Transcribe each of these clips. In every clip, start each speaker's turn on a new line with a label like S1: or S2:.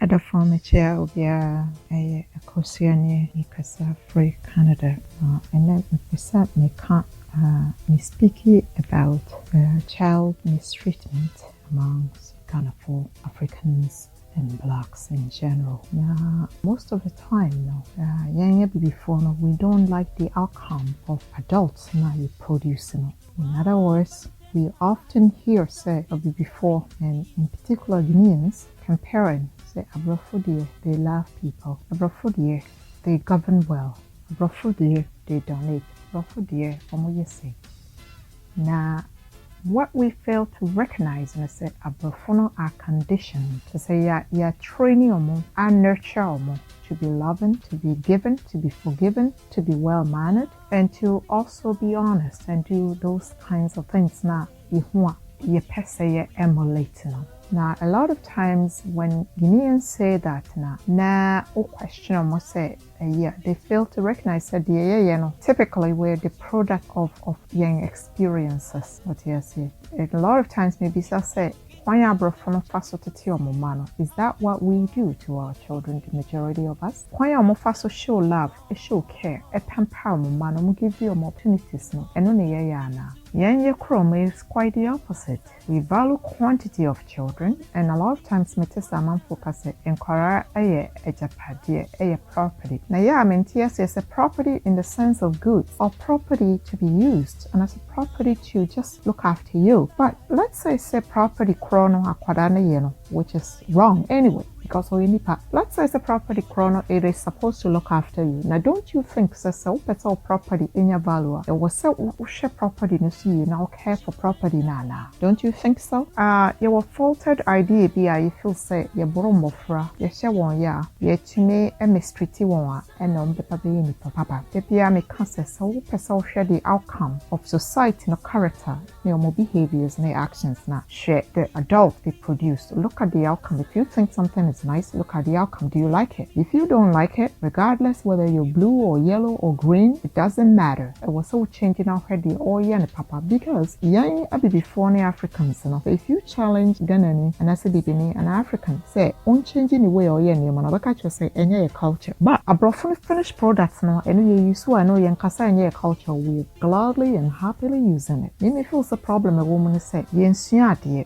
S1: Ada from a chair of a Akosua G free Canada. And then percent me can't me speaking about child mistreatment amongst kind of Africans and blacks in general. Now, most of the time, before we don't like the outcome of adults now you produce. In other words, we often hear say before, and in particular Guineans comparing say Abrafo they love people, Abrafo they govern well, Abrafo they donate, Abrafo say. Now, what we fail to recognize and say Abrafo are conditioned to say you're training and nurture to be loving, to be given, to be forgiven, to be well mannered, and to also be honest and do those kinds of things now you emulate. Now, a lot of times when Guineans say that question say they fail to recognize that typically we're the product of young experiences. What you say? A lot of times maybe say is that what we do to our children, the majority of us? Show love, show care, pamper give you opportunities is quite the opposite. We value quantity of children, and a lot of times Metesa focus encourage a property. Now yes, a property in the sense of goods or property to be used and as a property to just look after you. But let's say property chrono akwadana which is wrong anyway. Because let's say it's a property chrono, it is supposed to look after you. Now, don't you think so? Property in your value. It was so share property no see you now care for property now. Don't you think so? Your faulted idea be you feel say your boromofra, your share one you to me a mistreat one and the baby papa. The me cancer so person share the outcome of society no character, no behaviors, no actions now. Share the adult they produce. Look at the outcome. If you think something is nice, look at the outcome. Do you like it? If you don't like it, regardless whether you're blue or yellow or green, it doesn't matter. It was so changing our head the all and papa because young before the Africans. If you challenge Ghanaian and I say Bibini and African, say unchanging the way or you say any culture. But abroad finished products now and you use I know young casa and culture we gladly and happily using it. Maybe feels a problem a woman say yen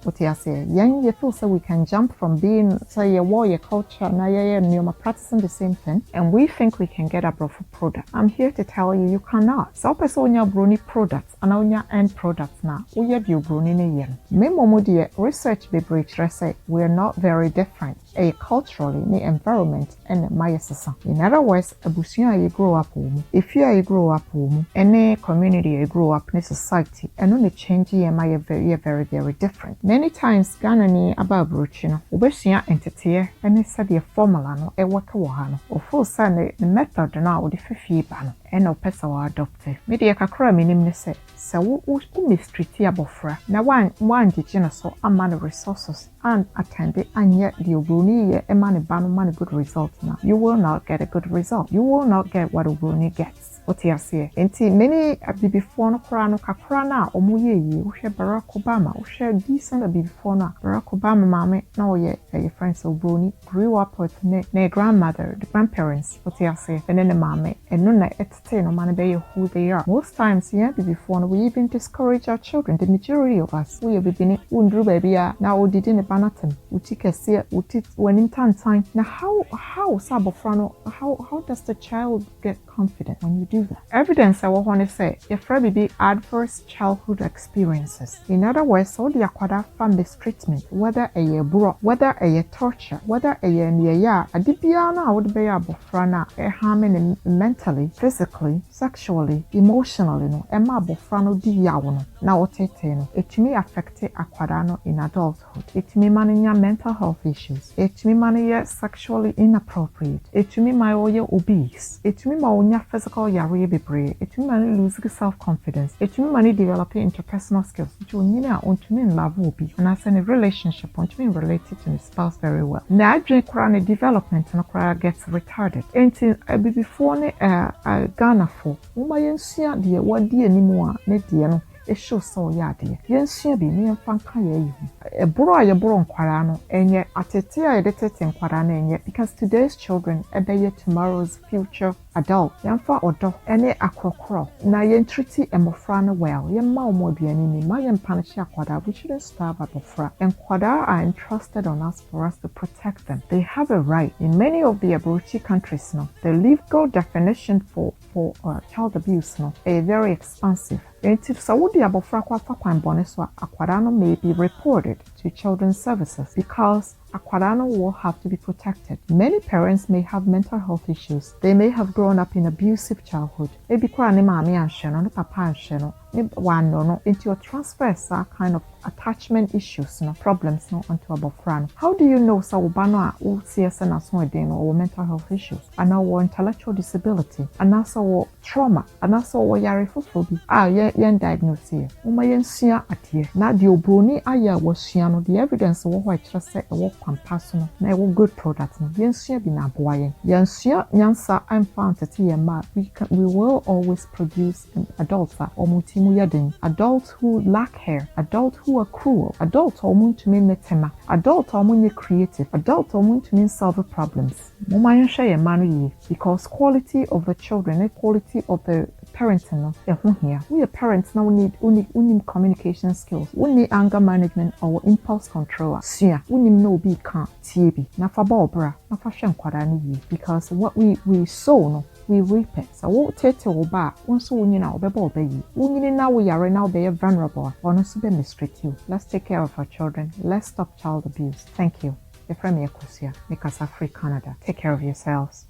S1: what you say young you feel so we can jump from being say a warrior culture and you're practicing the same thing and we think we can get a brofu product. I'm here to tell you cannot. So person your brony products and on your end products now. We have your brony yen. Memo dear research be breach say we're not very different. Culturally, the environment and my system. In other words, a busia you grow up home. If you grow up home, any community you grow up in society, and only change my very, very, very different. Many times, Ghana about bruchino, obesia entity, and it's a formula no a work or full sun the method now the fifi ban and no pesa adopted. Media kakra minim say, so mistreat abofra. Now one digena so a man of resources and attended and yet the Obruni a man ban good result now. You will not get a good result. You will not get what Obruni gets. What you say? Enti many before no krano kakrana omuye ye share Barack Obama or share decent before na Barack Obama mame now ye your friends Obruni grew up with their grandmother, the grandparents, what you say, and then the mame and no entertain no man be who they are. Most times before we even discourage our children. The majority of us we have been undru baby now did in a banaton utika see utit when in time now how sabofrano how does the child get confident when you do that? Evidence I want to say if be adverse childhood experiences. In other words, all the aquada from mistreatment, whether a year bro, whether a year torture, whether a year near a dipiana would be a bofrana a harming mentally, physically, sexually, emotionally no emma bofrano di yawno. Now it may affect aquadano in adulthood. It may manage mental health issues. It may manage sexually inappropriate. It may my obese. It may my physical yari bebre. It may lose self-confidence. It may develop interpersonal skills. It may love will be and as in a relationship want to be related to the spouse very well. Now drink chronic development and gets retarded. Until before Ghana for Umayensia dear what dear anymore ne dear shows so yadi. Yen be me and fanka ye. A bro a bro quarano, and yet at a tea edited in quarano, yet because today's children obey tomorrow's future adult. Yamfa or dog any acrocro. Na yen treaty and mofrana well. Yen mau mo be an enemy. My yen panachia quada, we shouldn't starve at bofra. And quada are entrusted on us for us to protect them. They have a right. In many of the Aboriginal countries now, the legal definition for child abuse now is very expansive. Until Saudi abofra kwa kwan bone so akwada no may be reported to children's services because akwada no will have to be protected. Many parents may have mental health issues. They may have grown up in abusive childhood. Ebi kwa ne maami anhye no, ne papa anhye no, ne wano no, into your transfer kind of attachment issues no, problems no onto abofra no. How do you know sa ubano a wo CS na so eden or mental health issues and or intellectual disability and also trauma and also yare fufubi yen diagnose here. Uma yen sua atie. Na the obroni aya was sua no the evidence wo ho akire se e wo kwampaso no na e wo good product no. Yen sua bi na aboa yen. Yen sua nyansa am found tete yen ma we will always produce adults that omutimu yeden. Adults who lack hair, adults who are cruel, adults omuntumi metema, adults omunye creative, adults omuntumi solve problems. Moma yen hwe yen ma no ye because quality of the children, quality of the parenting no e ho here. We are parents now need communication skills. We need anger management or impulse control. Sua, we need no be can tie na fa ba obra, na fa hwe nkwada no ye because what we sow no we reap it. So what tete oba, once we na obeba obeyi. We na we are now be vulnerable. Honestly, be mistreat you. Let's take care of our children. Let's stop child abuse. Thank you. You're from Akosua, make us free Canada. Take care of yourselves.